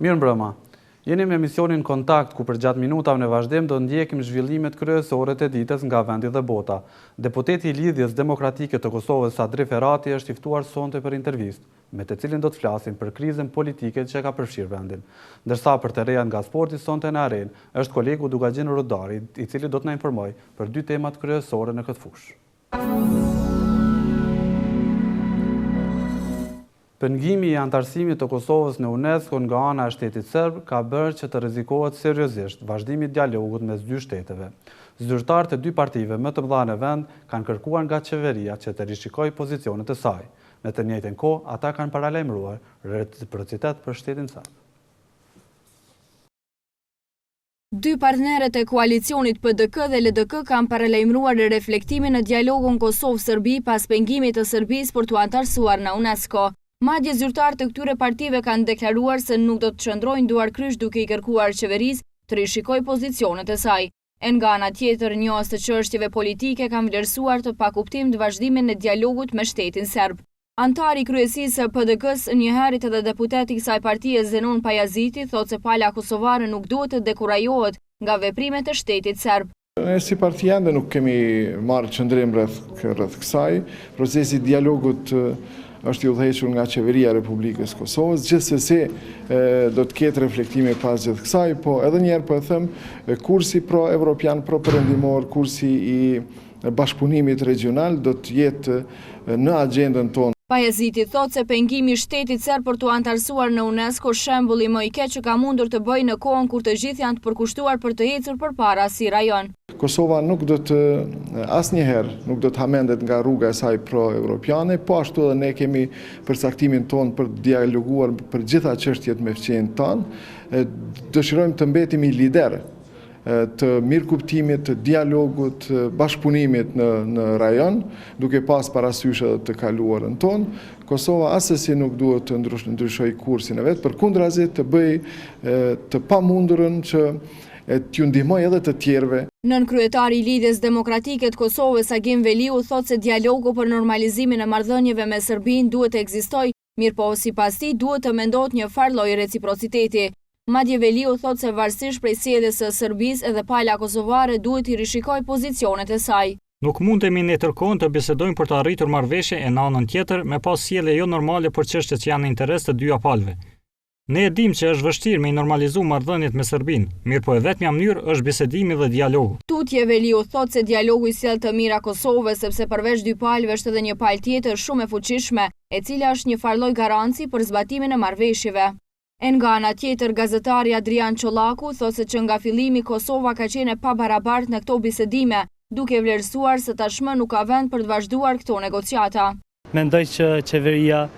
Mirë mbrëma. Jeni me emisionin Kontakt, ku për gjatë minutave në vazhdim do ndjekim zhvillimet kryesore të ditës nga vendi dhe bota. Deputeti i Lidhjes Demokratike të Kosovës Sadri Ferrati është i ftuar sonte për intervistë, me të cilin do të flasim për krizën politike që ka përfshirë vendin. Ndërsa për të reja nga sporti sonte në arenë është kolegu Dugagjin Rudari, i cili do të na informoj për dy temat kryesore në këtë fushë. Pëngimi i antarësimit të Kosovës në UNESCO nga ana e shtetit serb ka bërë që të rrezikohet seriozisht vazhdimi i dialogut mes dy shteteve. Zyrtarët e dy partive më të mëdha në vend kanë kërkuar nga qeveria që të rishikojë pozicionet e saj. Në të njëjtën kohë, ata kanë paralajmëruar reciprocitet për shtetin serb. Dy partnerët e koalicionit PDK dhe LDK kanë paralajmëruar reflektimin në dialogun Kosovë-Serbi pas pengimit të Serbisë për t'u antarësuar në UNESCO. Madje zyrtarët e këtyre partive kanë deklaruar se nuk do të çndrojnë duar krysh duke i kërkuar qeverisë të rishikojë pozicionet e saj. Nga ana tjetër, njohës të çështjeve politike kanë vlerësuar të pakuptimt vazhdimin e dialogut me shtetin serb. Antari i kryesisë së PDK-s, njëherët edhe deputet i kësaj partie Zenon Pajaziti, thotë se pala kosovare nuk duhet të dekurajohet nga veprimet e shtetit serb. Ne si parti ende nuk kemi marrë qëndrim rreth kësaj. Procesi i dialogut është i udhëhequr nga qeveria e Republikës Kosovës. Gjithsesi do të ketë reflektime pas gjithë kësaj, po edhe një herë po e them, kursi pro-evropian, pro-perëndimor, kursi i bashkëpunimit regional do të jetë në agjendën tonë. Pajaziti thotë se pengimi i shtetit serb për t'u antarësuar në UNESCO shembulli më i keq që ka mundur të bëjë në kohën kur të gjithë janë të përkushtuar për të ecur përpara si rajon. Kosova nuk do të asnjëherë nuk do të hamendet nga rruga e saj pro-evropiane, po ashtu edhe ne kemi përcaktimin ton për të dialoguar për gjitha çështjet me fqinjën tonë. Dëshirojmë të mbetemi lider të mirëkuptimit, të dialogut, bashkëpunimit në rajon, duke pas parasysh edhe të kaluarën tonë. Kosova asesi nuk duhet të ndryshojë kursin e vet, përkundrazi të bëjë të pamundurën që t'ju ndihmoj edhe të tjerëve. Nën kryetari i Lidhjes Demokratike të Kosovës Agim Veliu thotë se dialogu për normalizimin e marrëdhënieve me Serbinë duhet të ekzistojë, mirëpo sipas tij duhet të mendohet një farë lloji reciprociteti. Madje Veliu thotë se varësisht prej sjelljes së Serbisë edhe pala kosovare duhet i rishikojë pozicionet e saj. Nuk mundemi ne tërkohën të bisedojmë për të arritur marrëveshje e në anën tjetër me pas sjellje jo normale për çështjet që janë në interes të dyja palëve. Ne e dim që është vështirë me i normalizu marrëdhëniet me Serbinë, mirëpo e vetmja mënyrë është bisedimi dhe dialogu. Tutje Veliu thotë se dialogu i sjell të mira Kosovës sepse përveç dy palëve është edhe një palë tjetër shumë e fuqishme, e cila është një farë lloj garanci për zbatimin e marrëveshjeve. Nga ana tjetër, gazetari Adrian Çollaku thotë se nga fillimi Kosova ka qenë e pabarabartë në këto bisedime, duke vlerësuar se tashmë nuk ka vend për të vazhduar këto negociata. Mendoj që qeveria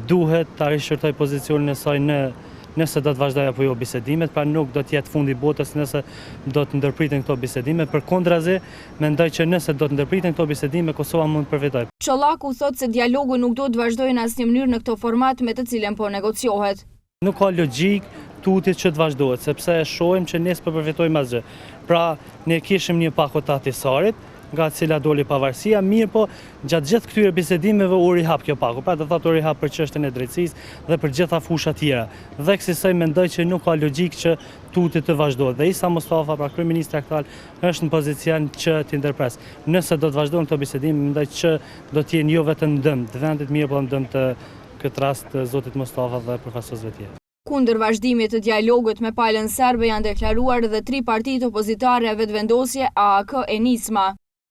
duhet ta rishërtoj pozicionin e saj nëse do të vazhdojë apo jo bisedimet, pra nuk do të jetë fundi botës nëse do të ndërpriten këto bisedime. Përkundrazi, mendoj që nëse do të ndërpriten këto bisedime, Kosova mund të përfitojë. Çollaku thotë se dialogu nuk duhet të vazhdojë në asnjë mënyrë në këto format me të cilën po negociohet. Nuk ka logjik tutit që të vazhdohet, sepse shohim që nesër po përfitojmë asgjë. Pra, ne kishim një pakotat i Sarit, nga cila doli pavarësia, mirë po gjatë gjithë këtyre bisedimeve u rihap kjo paku, pra do thotë u rihap për çështjen e drejtësisë dhe për gjitha fusha tjera. Dhe kësaj mendoj që nuk ka logjik që tuti të vazhdohet. Dhe Isa Mustafa, pra kryeministri aktual, është në pozicion që të ndërpres. Nëse do të vazhdojnë këto bisedime, mendoj që do të jenë jo vetëm dëm të vendit, mirë po dëm të këtë rast të zotit Mustafa dhe profesorëve tjerë. Kundër vazhdimit të dialogut me palën serbe janë deklaruar edhe 3 partitë opozitare vetëvendosje AAK e Nisma.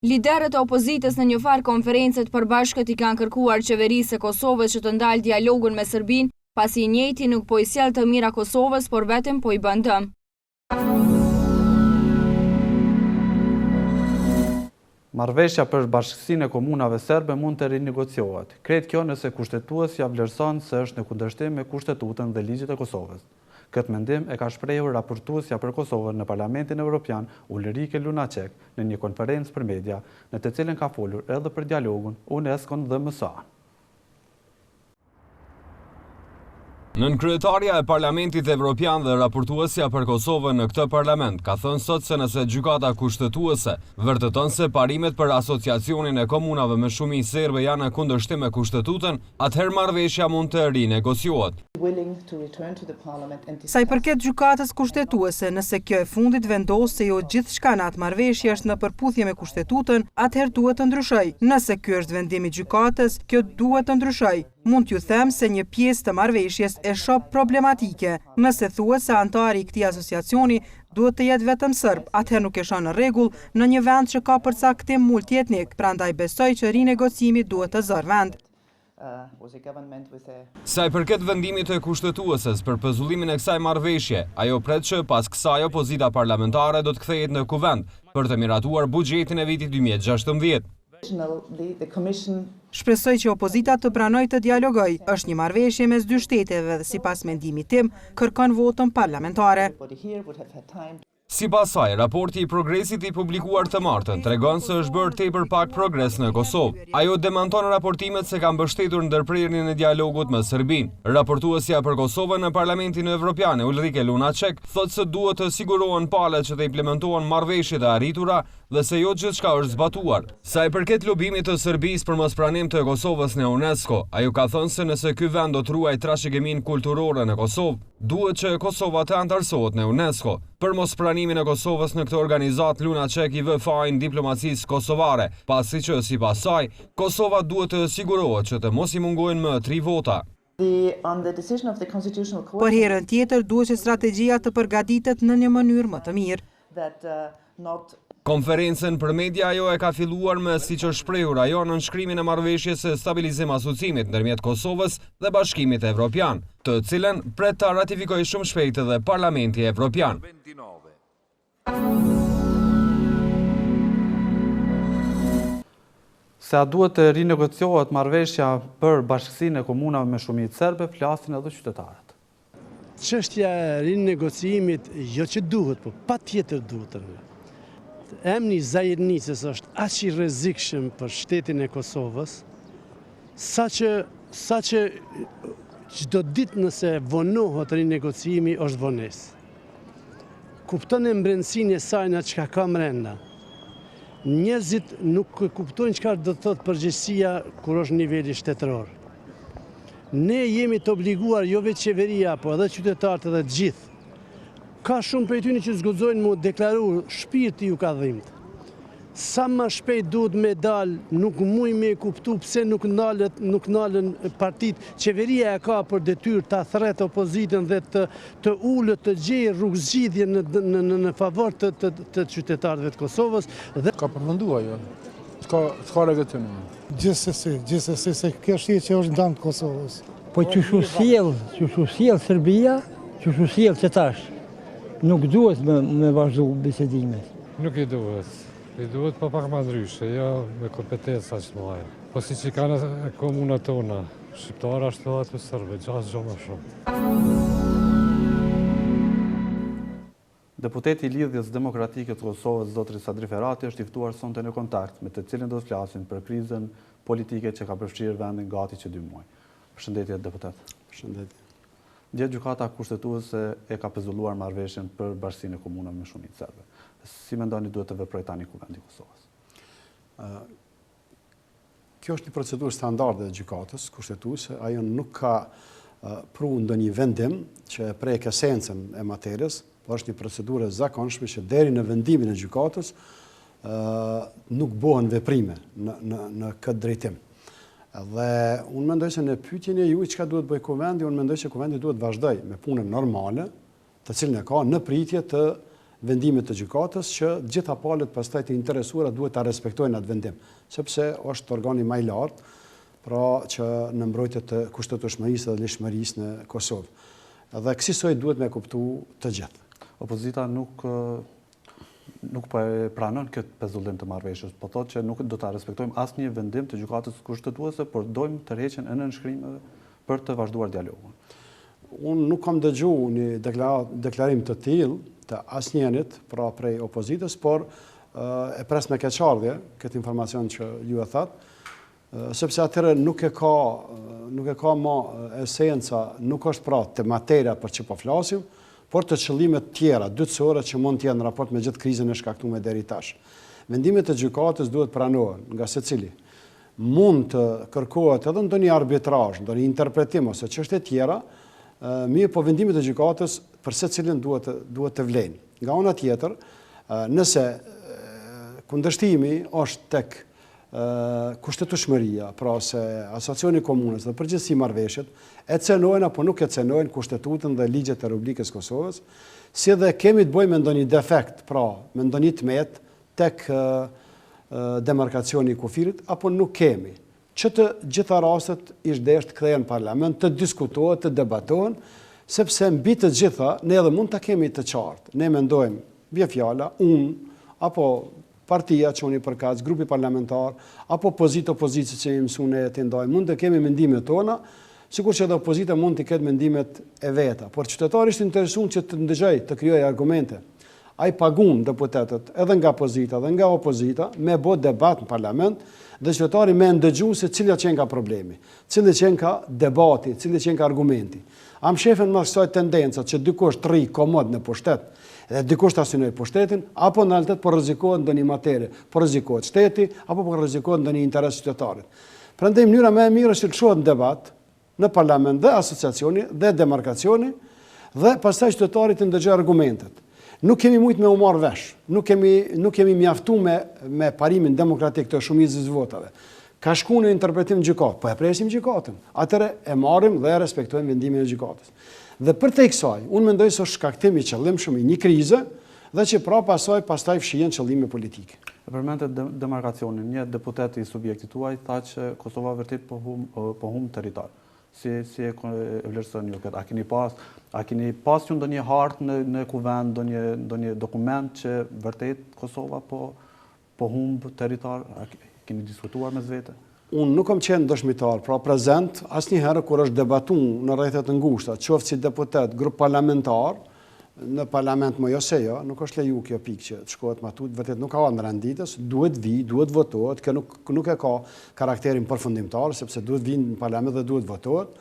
Liderët e opozitës në një farë konferencë të përbashkët i kanë kërkuar qeverisë së Kosovës që të ndalë dialogun me Serbinë, pasi i njëjti nuk po i sjell të mira Kosovës, por vetëm po i bën dëm. Marrëveshja për bashkësinë e komunave serbe mund të rinegociohet. Kretë kjo nëse kushtetuesi ja vlerëson se është në kundërshtim me Kushtetutën dhe ligjet e Kosovës. Këtë mendim e ka shprehur raportuesja për Kosovën në Parlamentin Evropian Ulrike Lunacek në një konferencë për media, në të cilën ka folur edhe për dialogun UNESCO dhe MSA. Nënkryetaria e Parlamentit Evropian dhe raportuesja për Kosovën në këtë parlament ka thënë sot se nëse gjykata kushtetuese vërteton se parimet për asociacionin e komunave me shumicë serbe janë në kundërshtim me kushtetutën, atëherë marrëveshja mund të rinegociohet. Sa i përket gjykatës kushtetuese, nëse kjo e fundit vendos se jo gjithçka në atë marrëveshje është në përputhje me kushtetutën, atëherë duhet të ndryshojë. Nëse ky është vendimi i gjykatës, kjo duhet të ndryshojë. Mund t'ju them se një pjesë të marrëveshjes e shoh problematike. Nëse thuhet se antari i këtij asociacioni duhet të jetë vetëm serb, atëherë nuk e shoh në rregull në një vend që ka përcaktim multietnik, prandaj besoj që rinegociimi duhet të zërë vend. Sa i përket vendimit të kushtetueses për pezullimin e kësaj marrëveshje, ajo pret që pas kësaj opozita parlamentare do të kthehet në kuvend për të miratuar buxhetin e vitit 2016. Shpresoj që opozita të pranojë të dialogoj. Është një marrëveshje mes dy shteteve dhe sipas mendimit tim kërkon votën parlamentare. Sipas saj, raporti i progresit i publikuar të martën tregon se është bërë tepër pak progres në Kosovë. Ajo demanton raportimet se ka mbështetur ndërprerjen e dialogut me Serbinë. Raportuesja për Kosovën në Parlamentin Evropian, Ulrike Lunacek, thotë se duhet të sigurohen palët që të implementohen marrëveshjet e arritura dhe se jo gjithçka është zbatuar. Sa i përket lobimit të Serbisë për mospranim të Kosovës në UNESCO, ajo ka thënë se nëse ky vend do të ruajë trashëgiminë kulturore në Kosovë, duhet që Kosova të antarësohet në UNESCO. Për mospranimin e Kosovës në këtë organizat, Lunacek i vë fajin diplomacisë kosovare, pasi që sipas saj, Kosova duhet të sigurohet që të mos i mungojnë më 3 vota. Për herën tjetër duhet që strategjia të përgatitet në një mënyrë më të mirë. Konferencën për media ajo e ka filluar me, siç është shprehur ajo, në nënshkrimin e marrëveshjes së stabilizim asociimit ndërmjet Kosovës dhe Bashkimit Evropian, të cilën pret ta ratifikojë shumë shpejt edhe Parlamenti Evropian. Se a duhet të rinegociohet marrëveshja për bashkësinë e komunave me shumicë serbe, flasin edhe qytetarët. Çështja e rinegociimit jo që duhet, po patjetër duhet. Emri Zajirnicës është aq i rrezikshëm për shtetin e Kosovës, sa që çdo ditë nëse vonohet rinegociimi është vonesë. Kupton e mbrenësinë e saj në çka ka brenda. Njerëzit nuk kuptojnë çka do të thotë përgjegjësia kur është niveli shtetëror. Ne jemi të obliguar, jo vetë qeveria, po edhe qytetarët edhe gjithë. Ka shumë prej tyre që zguxojnë mu deklaru, shpirti ju ka dhimbtë. Sa më shpejt duhet me dalë, nuk muj me kuptu pse nuk nalën partit. Qeveria e ka për detyrë ta thret opozitën dhe të ullët të gjejë rrugëzgjidhje në favor të qytetarëve të Kosovës. Ka përmendua jo, s'ka regatim. Gjithsesi se kjo është që është ndan të Kosovës. Po që sjell Serbia, që sjell që tash. Nuk duhet me vazhdu bisedimet. Nuk i duhet. I duhet pa pak ma ndryshe, jo me kompetenca që mëlaja. Po si që kanë komunat tona, shqiptara është edhe të sërbe, gjasë më shumë. Deputeti i Lidhjes Demokratike të Kosovës, zotri Sadri Ferrati, është i ftuar sonte në kontakt me të cilin do të flasin për krizën politike që ka përfshirë vendin gati që 2 muaj. Përshëndetje, deputet. Përshëndetje. Dje gjykata kushtetuese e ka pezulluar marrëveshjen për bashkësinë e komunave me shumicë serbe. Si mendoni duhet të veprojë tani Kuvendi i Kosovës? Kjo është një procedurë standarde e gjykatës kushtetuese, ajo nuk ka pru ndonjë vendim që e prek esencën e materjes, por është një procedurë e zakonshme që deri në vendimin e gjykatës nuk bëhen veprime në këtë drejtim. Dhe unë mendoj se në pyetjen e juaj çka duhet bëj Kuvendi, unë mendoj se Kuvendi duhet vazhdoj me punën normale, të cilën e ka në pritje të vendimit të gjykatës që gjitha palët pastaj të interesuara duhet ta respektojnë atë vendim, sepse është organi më i lartë, pra që në mbrojtje të kushtetueshmërisë dhe lishmërisë në Kosovë. Dhe kësaj duhet me kuptu të gjithë. Opozita nuk po e pranon këtë pezullim të marrëveshjes, po thotë që nuk do ta respektojmë asnjë vendim të gjykatës kushtetuese, por dojmë tërheqjen e nënshkrimeve për të vazhduar dialogun. Unë nuk kam dëgjuar një deklarim të tillë të asnjënit, pra prej opozitës, por e pres me keqardhje këtë informacion që ju e thatë. sepse atëherë nuk e ka ma esenca, nuk është pra të materia për që po flasim, por të qëllimet tjera, dytësore që mund t'jenë në raport me gjithë krizën e shkaktuar deri tash. Vendimet e gjykatës duhet pranohen nga secili. Mund të kërkohet edhe ndonjë arbitrazh, ndonjë interpretim ose çështje tjera, mirë po vendimet e gjykatës për secilin duhet të vlen. Nga ana tjetër, nëse kundërshtimi është tek kushtetueshmëria, pra se asociacioni komunës dhe përgjithësi marrëveshjet e cenojnë apo nuk e cenojnë Kushtetutën dhe ligjet e Republikës Kosovës, si dhe kemi të bëjmë me ndonjë defekt, pra me ndonjë tmet tek demarkacioni i kufirit, apo nuk kemi. Që të gjitha rastet ish desh të kthehen në parlament, të diskutohet, të debatohen, sepse mbi të gjitha ne edhe mund ta kemi të qartë. Ne mendojmë, bie fjala, unë apo partia që unë i përkatës, grupi parlamentar, apo opozicë që i mësune të ndajmë, mund të kemi mendimet tona, sikur që edhe opozita mund të ketë mendimet e veta. Por qytetari ishte interesuar që të ndëgjoj, të krijojë argumente. Ai pagun deputetët edhe nga pozita dhe nga opozita me bë debat në parlament dhe qytetari me ndëgju se cila qenë ka problemi, cili qenë ka debati, cili qenë ka argumenti. Am shefen më kësaj tendencat që dikush të rri komod në pushtet dhe dikush të asynoj pushtetin, apo në realitet po rrezikohet ndonjë materie, po rrezikohet shteti, apo po rrezikohet ndonjë interes qytetarit. Prandaj mënyra më e mirë është të çohet në debat në parlament dhe asociacioni dhe demarkacioni dhe pastaj qytetari të ndëgjojë argumentet. Nuk kemi mujt me u marrë vesh, nuk kemi mjaftuar me parimin demokratik të shumicës votave. Ka shku në interpretim gjykatë, po e presim gjykatën. Atëre e marrim dhe e respektojmë vendimin e gjykatës. Dhe për te kësaj, unë mendoj se është shkaktim i qëllimshëm i një krize dhe që pra pastaj fshihen qëllime politike. Përmendet demarkacionin, një deputet i subjektit tuaj tha që Kosova vërtet po hum territor. Si e vlerësoni ju këtë? A keni pas ju ndonjë hartë në kuvend, ndonjë dokument që vërtet Kosova po humb territor? Keni diskutuar mes vete? Unë nuk kam qenë dëshmitar, pra prezent, asnjëherë kur është debatuar në rrethët të ngushta, qoftë si deputet, grup parlamentar, në parlament më jo se jo, nuk është leju kjo pikë që të shkohet matut, vërtet nuk ka në renditës, duhet vi, duhet votohet, kjo nuk e ka karakterin përfundimtar, sepse duhet vi në parlament dhe duhet votohet,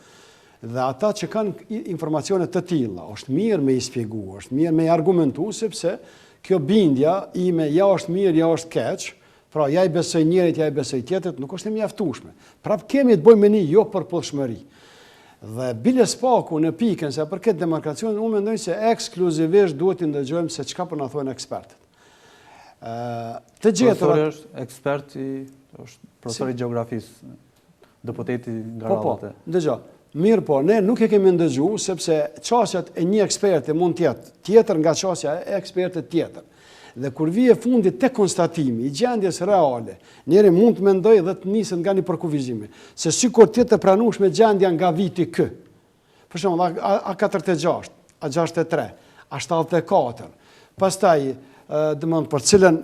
dhe ata që kanë informacione të tilla, është mirë me i spjegu, është mirë me i argumentu, sepse kjo bindja ime ja është mirë, ja është keq, pra ja i besoj njërit, ja i besoj tjetrit, nuk është e mjaftueshme. Prap kemi të bëjmë me një jo përputhshmëri. Dhe bile spaku në pikën se për këtë demarkacion, unë mendoj se ekskluzivisht duhet të ndëgjojmë se çka po na thonë ekspertët. Të gjetur profesori është ekspert është profesor i gjeografisë, deputeti nga radhate. Dëgjoj. Mirë po, ne nuk e kemi ndëgju sepse çështjat e një eksperti mund të jetë tjetër nga çështja e ekspertit tjetër. Dhe kur vije fundit te konstatimi i gjendjes reale, njeri mund të mendoj dhe të niset nga një përkufizim, se sikur të jetë e pranueshme gjendja nga viti ky. Për shembull, A46, A63, A74. Pastaj, domthon për cilën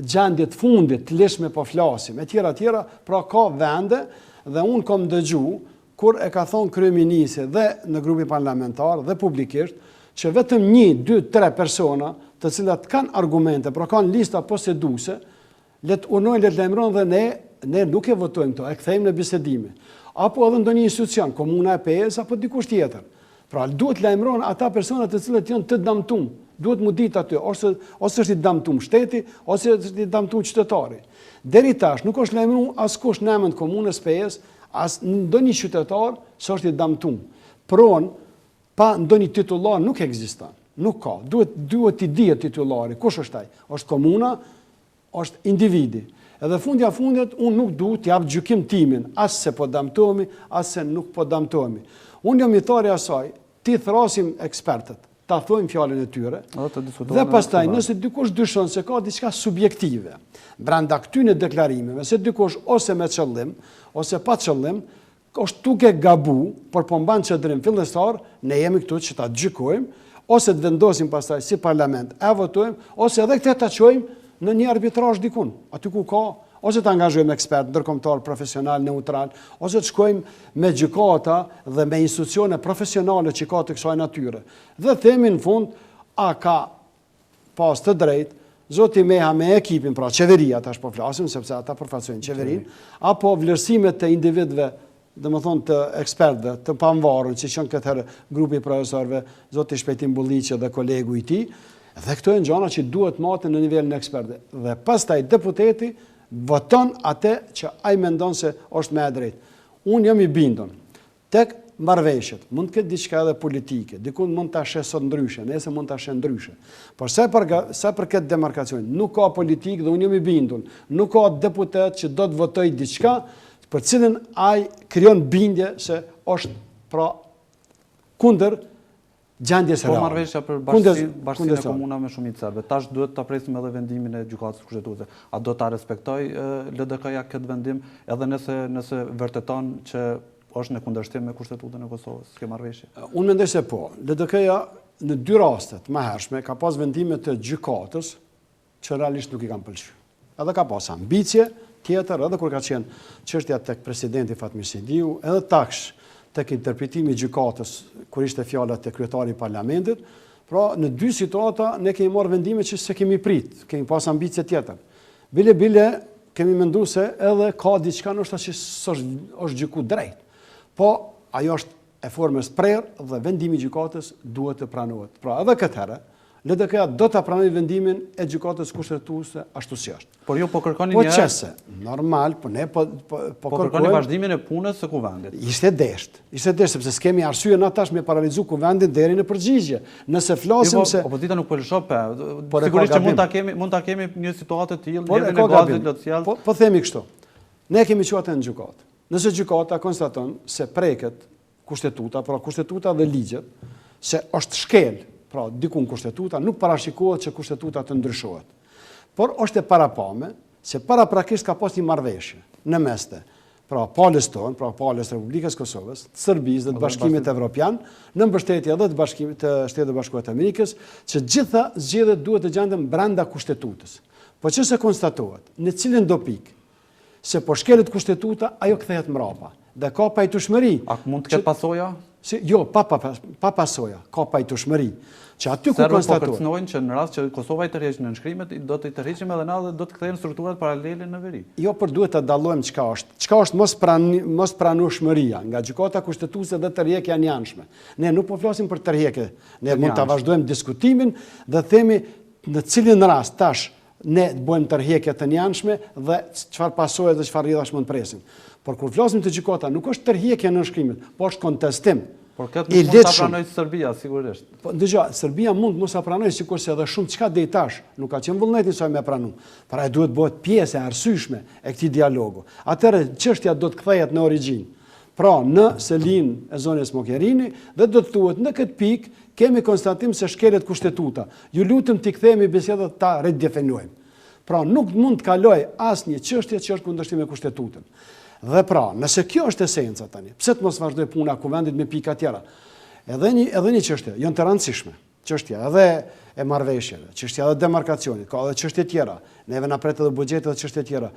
gjendje të fundit të lishme po flasim, e tjera, pra ka vende dhe unë kam dëgju kur e ka thonë kryeministri dhe në grupin parlamentar dhe publikisht që vetëm 1, 2, 3 persona të cilat kanë argumente, pra kanë lista poseduese, le të unojnë, le të lajmërojnë dhe ne nuk e votojmë këto, e kthejmë në bisedime. Apo edhe ndonjë institucion, komuna e PS apo dikush tjetër. Pra duhet lajmërojnë ata persona të cilët janë të damtuar. Duhet mu ditë aty, ose është i damtuar shteti, ose është i damtuar qytetari. Deri tash nuk është lajmëruar askush në emër të komunës PS, as ndonjë qytetar s'është i damtuar. Pron pa ndonjë titullar nuk ekziston. Nuk ka. Duhet t'i dihet titullari. Kush është ai? Është komuna, është individi. Edhe fundja fundit, unë nuk duhet t'jap gjykim timin, as se po damtohemi, as se nuk po damtohemi. Unë jam i thari asaj, ti thrasim ekspertët, ta thojmë fjalën e tyre, dhe pastaj nëse dikush dyshon se ka diçka subjektive, brenda këtyre deklarimeve, se dikush ose me qëllim, ose pa qëllim, është duke gabu, por po mban çadrim fillestar, ne jemi këtu që ta gjykojmë, ose të vendosim pastaj si parlament e votojmë, ose edhe këtë ta çojmë në një arbitrazh dikun, aty ku ka, ose të angazhojmë ekspert, ndërkombëtar, profesional, neutral, ose të shkojmë me gjykata dhe me institucione profesionale që ka të kësaj natyre. Dhe themi në fund, a ka pas të drejtë Zoti Meha me ekipin, pra qeveria, tash po flasim, sepse ata përfaqësojnë qeverin, apo vlerësimet të individëve, dhe më thonë të ekspertëve, të pamvarur, që qënë këtë herë grupi profesorëve, Zoti Shpejtim Bulliqe dhe kolegu i tij, dhe këto janë gjëra që duhet marrë në nivelin e ekspertëve. Dhe pastaj deputeti voton atë që ai mendon se është më e drejtë. Unë jam i bindur tek marrëveshjet, mund të ketë diçka edhe politike, dikun mund ta sheh sot ndryshe, nëse mund ta sheh ndryshe. Por sa për këtë demarkacion, nuk ka politikë dhe unë jam i bindur, nuk ka deputet që do të votoj diçka për cilën ai krijon bindje se është pra kundër gjendjes reale. Po marrëveshja për bashkësinë e komunave me shumicë serbe. Tash duhet ta presim edhe vendimin e gjykatës kushtetuese. A do ta respektoj LDK-ja këtë vendim edhe nëse vërteton që është në kundërshtim me Kushtetutën e Kosovës, ke marrëveshje? Unë mendoj se po. LDK-ja në 2 rastet më hershme ka pas vendime të gjykatës që realisht nuk i kanë pëlqyer. Edhe ka pas ambicie tjetër, edhe kur ka qenë çështja tek presidenti Fatmir Sidiu, edhe taksh tek interpretimi i gjykatës kur ishte fjala te kryetari i parlamentit. Pra në 2 situata ne kemi marrë vendime që se kemi prit, kemi pas ambicie tjetër. Bile kemi menduar se edhe ka diçka ndoshta që është gjykuar drejt. Po, ajo është e formës prerë dhe vendimi i gjykatës duhet të pranohet. Pra, edhe këtë herë, LDK-ja do të pranojë vendimin e gjykatës kushtetuese ashtu si është. Por ju po kërkoni një qese, normal, po ne po kërkoni vazhdimin e punës së kuvendit. Ishte deshtë, sepse s'kemi arsye na tash me paralizu kuvendin deri në përgjigje. Nëse flasim se opozita nuk po lëshon pe. Sigurisht që mund ta kemi një situatë të tillë, jemi në gazet lotësial. Po themi kështu. Ne kemi quajtur në gjykatë. Nëse gjykata konstaton se preket kushtetuta, pra kushtetuta dhe ligjet, se është shkel, pra dikun kushtetuta, nuk parashikohet që kushtetuta të ndryshohet. Por është e parapame se paraprakisht ka pas një marrëveshje në meste, pra palës tonë, pra palës Republikës Kosovës, të Serbisë dhe të Bashkimit Evropian, në mbështetje edhe të Shtetit Bashkuar të Amerikës, që gjitha zgjedhjet duhet të gjenden brenda kustetutës. Po që se konstatohet, në cilën do pikë se po shkelet kushtetuta, ajo kthehet mrapa. Dhe ka pajtueshmëri. A mund të ketë pasoja? Jo, pa pasoja, ka pajtueshmëri. Që aty ku konstatohet. Serbët po kërcënojnë që në rast që Kosova i tërheqë në nënshkrimet, do të i tërheqim edhe na dhe do të kthehen strukturat paralele në veri. Jo, por duhet të dallojmë çka është. Çka është mos pranueshmëria nga gjykata kushtetuese dhe tërheqja e njanshme. Ne nuk po flasim për tërheqje. Ne mund ta vazhdojmë diskutimin dhe themi në cilin rast tash ne të bëjmë tërheqje të njanshme dhe çfarë pasojë dhe çfarë rrjedhash mund presim. Por kur flasim të gjykata, nuk është tërheqje në nënshkrimit, po është kontestim. Por këtë nuk mund ta pranojë Serbia, sigurisht. Po dëgjoj, Serbia mund mos ta pranojë, sikurse edhe shumë çka deri tash nuk ka qenë vullneti sa më pranu. Pra duhet bëhet pjesë e arsyeshme e këtij dialogu. Atëherë çështja do të kthehet në origjinë. Pra në Selin e zonës Mogherini dhe do të thuhet në këtë pikë kemi konstatim se shkelet kushtetuta. Ju lutem t'i kthehemi bisedën ta redefinojmë. Pra nuk mund të kaloj asnjë çështje që është kundërshtim me kustetutën. Dhe pra, nëse kjo është esenca tani, pse të mos vazhdoj puna kuvendit me pika tjera? Edhe një çështje, janë të rëndësishme. Çështja edhe e marrëveshjeve, çështja edhe demarkacionit, ka edhe çështje tjera. Neve na pret edhe buxheti dhe çështje tjera.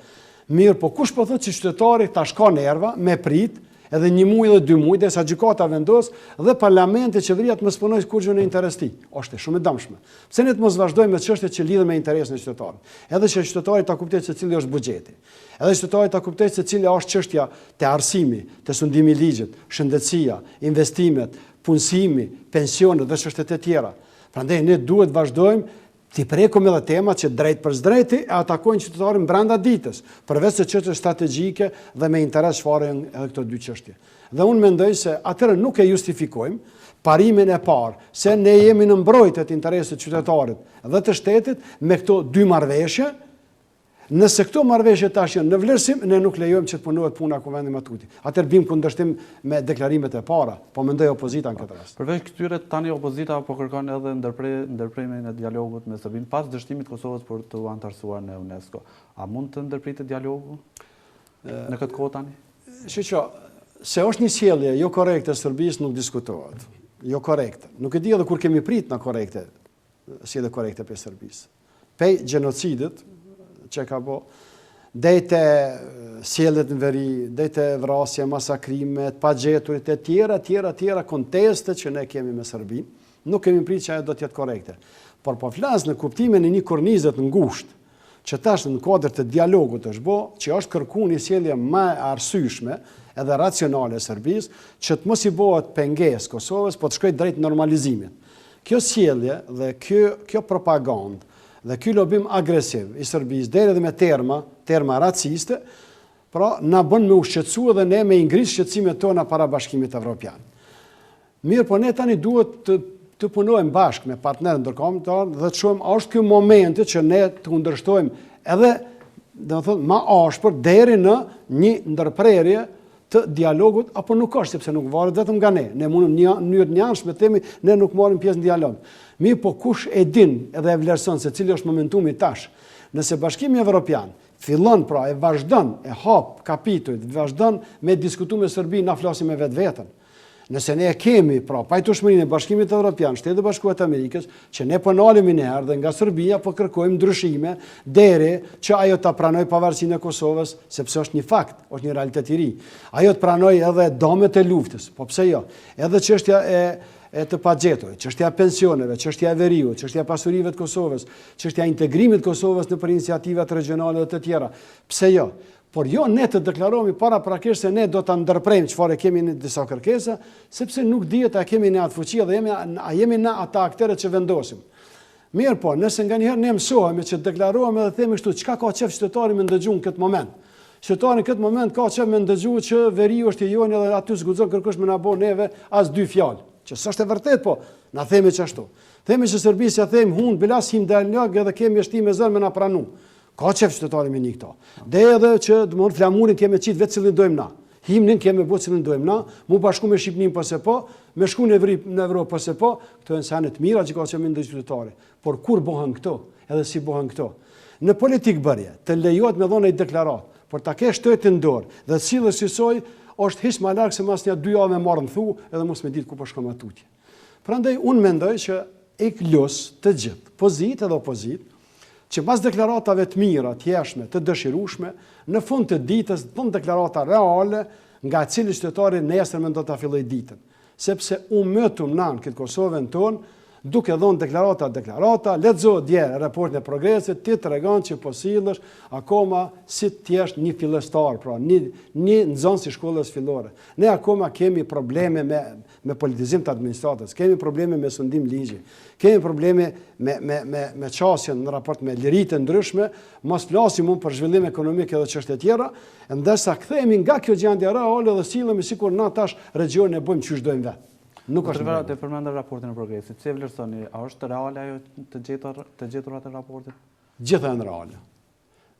Mirë, po kush po thotë që qytetari tash ka nerva me prit edhe 1 muaj dhe 2 muaj derisa gjykata vendos dhe parlamenti, qeveria të mos punojë kurrë në interes të tij. Është shumë e dëmshme. Pse ne të mos vazhdojmë me çështjet që lidhen me interesin e qytetarit? Edhe që qytetari ta kuptojë se cili është buxheti. Edhe qytetari ta kuptojë se cila është çështja te arsimi, te sundimi i ligjit, shëndetësia, investimet, punësimi, pensionet dhe çështjet e tjera. Prandaj ne duhet vazhdojmë ti prekum edhe temat që drejt për drejti e atakojnë qytetarin brenda ditës, përveç se çështje strategjike dhe me interes çfarë edhe këto 2 çështje. Dhe unë mendoj se atëherë nuk e justifikojmë parimin e parë se ne jemi në mbrojtje të interesit të qytetarit dhe të shtetit me këto 2 marrëveshje. Nëse këto marrëveshje tash janë në vlerësim, ne nuk lejojmë që të punohet puna kuvendi Matuti. Atëherë bim kundërshtim me deklarimet e para, po mendoj opozita në këtë rast. Përveç këtyre tani opozita po kërkon edhe ndërprimin e dialogut me Serbinë pas dështimit të Kosovës për të antarësuar në UNESCO. A mund të ndërpritet dialogu në këtë kohë tani? Shiqo, se është një sjellje jo korrekte e Serbisë nuk diskutohet. Jo korrekte. Nuk e di edhe kur kemi prit në korrekte, sjellje korrekte për Serbisë. Pej gjenocidit që ka bo, dejte sjelljet në veri, dejte vrasje, masakrimet, pagjeturit e tjera konteste që ne kemi me Serbinë, nuk kemi pritë që ajo do t'jetë korekte. Por po flas në kuptimin e një kornizë të ngushtë, që tash në kuadër të dialogut është bo, që është kërku një sjellje më arsyeshme edhe racionale e Serbisë, që të mos i bëhet pengesë Kosovës, po të shkojë drejt normalizimit. Kjo sjellje dhe kjo propagandë dhe ky lobim agresiv i Serbisë deri edhe me terma raciste, pra na bën me ushqetësu dhe ne me ngritë shqetësimet tona para Bashkimit Evropian. Mirë, po ne tani duhet të punojmë bashkë me partnerët ndërkombëtar dhe të shohim a është ky momenti që ne të kundërshtojmë edhe më ashpër deri në një ndërprerje të dialogut, apo nuk është, sepse nuk varet vetëm nga ne. Ne mundëm një mënyrë njanshme të themi ne nuk marrim pjesë në dialog. Mirë, po kush e din edhe e vlerëson se cili është momentumi tash. Nëse Bashkimi Evropian fillon pra e vazhdon, e hap kapitujt, vazhdon me diskutu me Serbinë, na flasim me vetveten. Nëse ne kemi pra pajtueshmërinë e Bashkimit Evropian, Shtetet e Bashkuara të Amerikës, që ne po nalemi një herë dhe nga Serbia po kërkojmë ndryshime deri që ajo ta pranojë pavarësinë e Kosovës, sepse është një fakt, është një realitet i ri. Ajo të pranojë edhe dëmet e luftës, po pse jo? Edhe çështja e të pagjetur, çështja e pensioneve, çështja e veriut, çështja e pasurive të Kosovës, çështja e integrimit të Kosovës nëpër iniciativat regionale dhe të tjera. Pse jo? Por jo ne të deklarohemi paraprakisht se ne do ta ndërprejmë çfarë kemi në disa kërkesa, sepse nuk dihet a kemi ne atë fuqi dhe jemi ne ata aktorët që vendosim. Mirë po, nëse nganjëherë ne mësohemi që deklarohemi dhe themi kështu, çka ka qef qytetari me ndëgju në këtë moment? Qytetari në këtë moment ka qef me ndëgju që veriu është i joni dhe aty s'guxon kërkosh me na bë neve as dy fjalë. Që s'është e vërtet po, na themi çashtu. Themi që Serbisja them hun bilas him dialog edhe kemi shtim me zën me na pranu. Ka qef qytetari me një këto. Dhe edhe që dëmon flamurin kemi qitë vetë cilin dojmë na. Himnin kemi bo cilin dojmë na, mu bashku me Shqipnin pëse po, me shku në Evropë pëse po, këto e nësanet mira që ka që me ndë qytetari. Por kur bohen këto, edhe si bohen këto? Në politikë bërje, të lejohet me dhona i deklarat, por ta ke shtetin dorë dhe cilë sisoj, është hiç më larg se mas një 2 javë me marrë në thu, edhe mos me ditë ku po shkon atutje. Prandaj unë mendoj që iklus të gjithë, pozit edhe opozit, që pas deklaratave të mira, të jeshme, të dëshirueshme, në fund të ditës bën deklarata reale nga cili qytetari nesër mendon ta fillojë ditën. Sepse u mëtum nan këtë Kosovën tonë, duke dhënë deklarata, lexo dje raportin e progresit, ti tregon që po sillesh akoma si të jesh një fillestar, pra një nxënës i shkollës fillore. Ne akoma kemi probleme me politizim të administratës, kemi probleme me sundim ligji, kemi probleme me qasjen në raport me liritë ndryshme, mos flasim unë për zhvillim ekonomik edhe çështje tjera, ndërsa kthehemi nga kjo gjendje reale dhe sillemi sikur na tash regionin e bëjmë çysh dojmë vetë. Nuk është vërtet të përmendë raportin e progresit. Si e vlerësoni? A është reale ajo të gjetur atë raportin? Gjitha janë reale.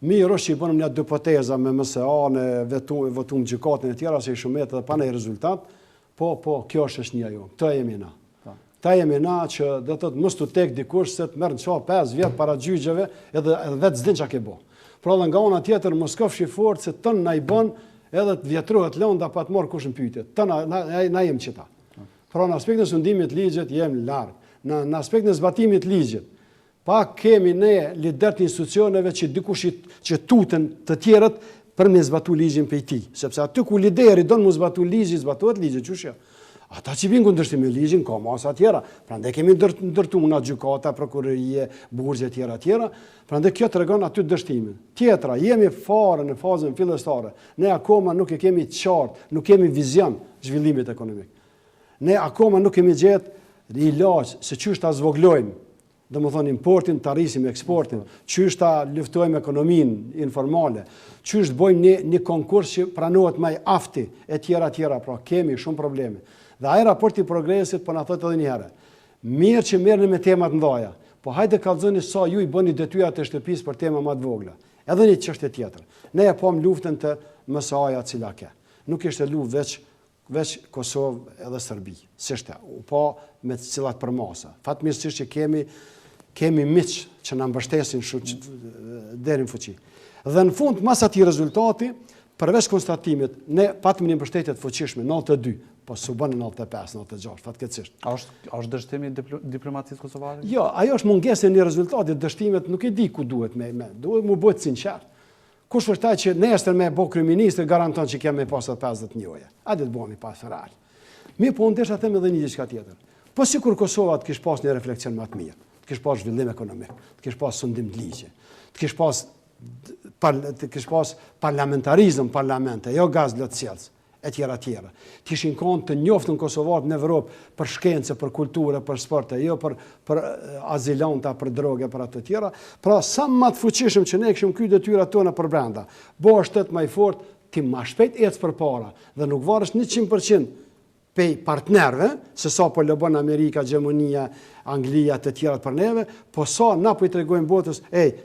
Mirë është që i bënëm një hypoteza me MSA, në votum gjykatën e tjera se i shumet edhe pa një rezultat, po, kjo është një ajo. Këta jemi na. Ta jemi na që dhe të mos të tek dikush se të merë në qa 5 vjetë para gjyqeve edhe vetë zdin që ke bo. Pra dhe nga ona tjetër mos ka fort se tënë na i bën edhe të vjetruhet lënda pa të morë kush në pyetje. Tënë na jem qita. Pra në aspektin e sundimit ligjit jem larg. Në aspektin e zbatimit ligjit, pak kemi ne lider të institucioneve që dikush që tuten të tjerët për me zbatu ligjin për ti. Sepse aty ku lideri do në mu zbatu ligji, zbatuat ligji, qëshja? Ata që vinë kundërshtim me ligjin, ka masa tjera. Prandaj kemi ndërtu nga gjykata, prokurorie, burgje tjera. Prandaj kjo të regon aty dështimin. Tjetra, jemi fare në fazën fillestare. Ne akoma nuk e kemi qartë, nuk kemi vizion zhvillimit ekonomik. Ne akoma nuk kemi gjetë ilaç se çysh ta zvoglojmë, domethënë importin, ta rrisim eksportin, çysh ta luftojmë ekonominë informale, çysh të bëjmë një konkurs që pranohet më afti e tjera, pra kemi shumë probleme. Dhe ai raporti i progresit po na thotë edhe një herë. Mirë që merrni me tema të mëdha, po hajde kallëzoni sa ju i bëni detyrat e shtëpisë për tema më të vogla. Edhe një çështje tjetër. Ne e pam luftën të MSA-ja cila ka. Nuk ishte luftë veç Kosovë edhe Serbi. Sishte, po me cilat për masa. Fatmirësisht që kemi miq që na mbështesin deri në fuqi. Dhe në fund, mas atij rezultati, përveç konstatimit, ne patëm një mbështetje të fuqishme, 92, po s'u bën 95, 96, fatkeqësisht. A është dështimi diplomacisë kosovare? Jo, ajo është mungesë e një rezultati, dështimet nuk e di ku duhet duhet mu bëhet sinqert. Kush vërtaj që nesër me bo kryeministër garanton që kemi pasat 50 njoja. A dhe të bëhemi pas real. Mi po ndesha them edhe një diçka tjetër. Po sikur Kosova të kish pas një refleksion më të mirë, të kish pas zhvillim ekonomik, të kish pas sundim të ligje, të kish pas parlamentarizëm parlamente, jo gaz lotësjelës, e tjera. Të ishin konë të njoftën Kosovarët në Evropë për shkencë, për kulturë, për sport, jo për azilanta, për droge, për atë tjera. Pra, sa më të fuqishëm që ne këshim kuj detyrat tona për brenda, bo shtetë më i fort, ti ma shpejt ecë për para, dhe nuk varësh 100% pej partnerve, se sa po lëbën Amerika, Gjermania, Anglia, të tjerat për neve, po sa na po i tregojmë botës,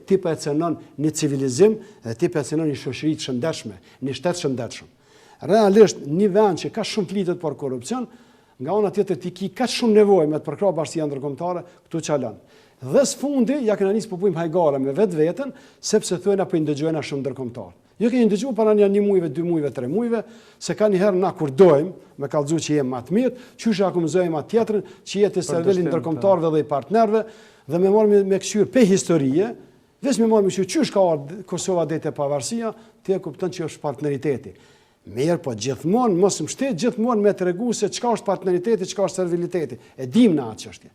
ti po e cenon një civilizim, dhe ti po e cenon një shoqëri të shëndetshme, një shtet shëndetshëm. Realisht, një vend që ka shumë flitet për korupcion, nga ona tjetër ti ki ka shumë nevojë me të përkrah bashkësia ndërkombëtare, këtu çalon. Dhe sfundi, ja kena nisë po bujmë hajgare me vetë, sepse thojna po i ndëgjojna shumë ndërkombëtar. Jo keni ndëgjuar para një mujve, 2 mujve, 3 mujve, se ka njëherë na kur dojmë, me kallëzu që jem më të mirë, qysh akumzojmë atë tjetrën, që jetë i servelit ndërkombëtarëve dhe i partnerëve, dhe me marrë me këshyr pe historie, veç me marrë me këshyr qysh ka ardhur Kosova deri te pavarësia, ti e kupton që është partneriteti. Mirë, po gjithmonë, mos më shtet gjithmonë me tregu se çka është partneriteti, çka është serviliteti. E dim në atë çështje.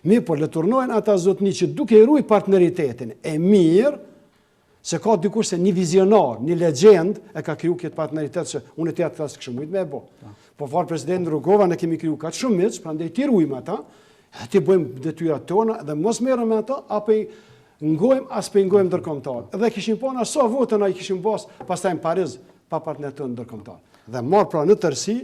Mirë, po le turnojnë ata zotni që duke i ruaj partneritetin e mirë, se ka dikush se një vizionar, një legjend e ka kriju këtë partneritet, se unë e të atë thasë këshë mujtë me e bo. Po farë president Rugova ne kemi kriju ka të shumë mitës, pra ndaj ti ruajmë ata, ti bëjmë detyrat tona dhe mos merrem me ata, apo i ngojmë as pe ngojmë ndërkombëtar. Dhe kishim pona sa votën ai kishim bos, pastaj në Pariz pa partnerën ndërkombëtar. Dhe marr pra në tërësi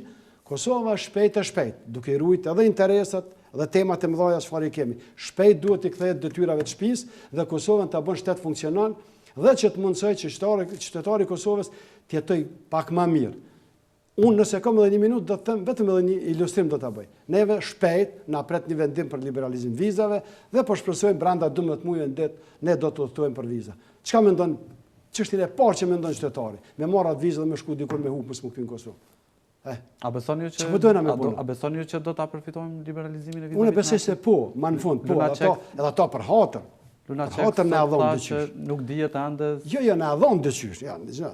Kosova shpejt, duke i ruajtur edhe interesat dhe temat e mëdha çfarë kemi. Shpejt duhet të kthehet detyrave të shtëpisë dhe Kosovën ta bën shtet funksional dhe që të mundsoj që qytetari i Kosovës të jetojë pak më mirë. Unë nëse kam edhe 1 minutë do të them vetëm edhe një ilustrim do ta bëj. Neve shpejt na pret një vendim për liberalizim vizave dhe po shpresojmë brenda 12 muajve ne do të udhtojmë për viza. Çka mendon çështjen e parë që mendon qytetari? Me marrë atë vizë dhe me shku dikur me hub mos më kthy në Kosovë. A besoni ju që do ta përfitojmë liberalizimin e vizave? Unë besoj se po, ma në fund po, edhe ato për hatër. Luna Çek tha që nuk dihet ende. Jo, na dhon dyqysh,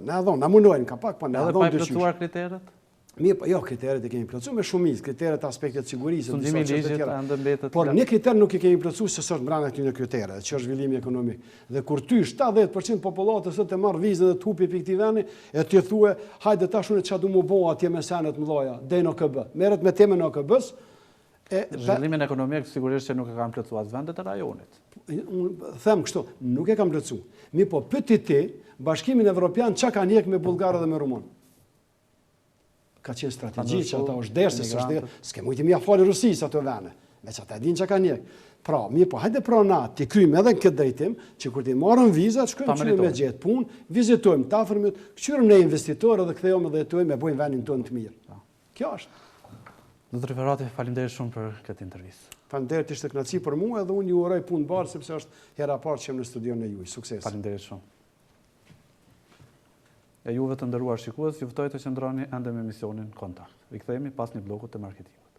na dhon, na munojnë ka pak, po na dhon dyqysh. Edhe pa plotësuar kriteret? Mirë, jo, kriteret e kemi plotësuar me shumicë, kriteret aspektet sigurisë, sundimi i ligjit ende mbetet. Por një kriter nuk i kemi plotësuar se është brenda këtyre kritereve, që është zhvillimi ekonomik. Dhe kur ty 70% popullatës të marr vizën dhe të hupi pikë veni, e ti thua, hajde tash unë ç'a do më bëj atje me senet mëdha, dej në OKB. Merret me temën e OKB-s. Zhvillimin ekonomik sigurisht që nuk e kanë plotësuar as vendet e rajonit. Unë them kështu, nuk e kam plotësuar. Mi po pyeti ti, Bashkimin Evropian çka kanë ndjek me bullgarë dhe me rumun? Ka qenë strategji që ata është derë, se është s'ke mujti mja falë Rusisë ato vene, me që ata e din që ka njek. Pra, mi po, hajde pra na, ti krymë edhe në këtë drejtim, që kur ti marrën vizat, shkojmë qyre me gjetë punë, vizitojmë të afërmit, këqyrëm ne investitorë dhe kthejmë dhe jetojmë e bojmë venin tonë të mirë. Kjo është. Zotri Ferrati, faleminderit shumë për këtë intervistë. Faleminderit, ishte kënaqësi për mua dhe unë ju uroj punë bardhë sepse është hera parë që jam në studion e juaj. Sukses. Faleminderit shumë. E juve të nderuar shikues, ju ftoj të qëndroni ende me emisionin Kontakt. Rikthehemi pas një bloku të marketimit.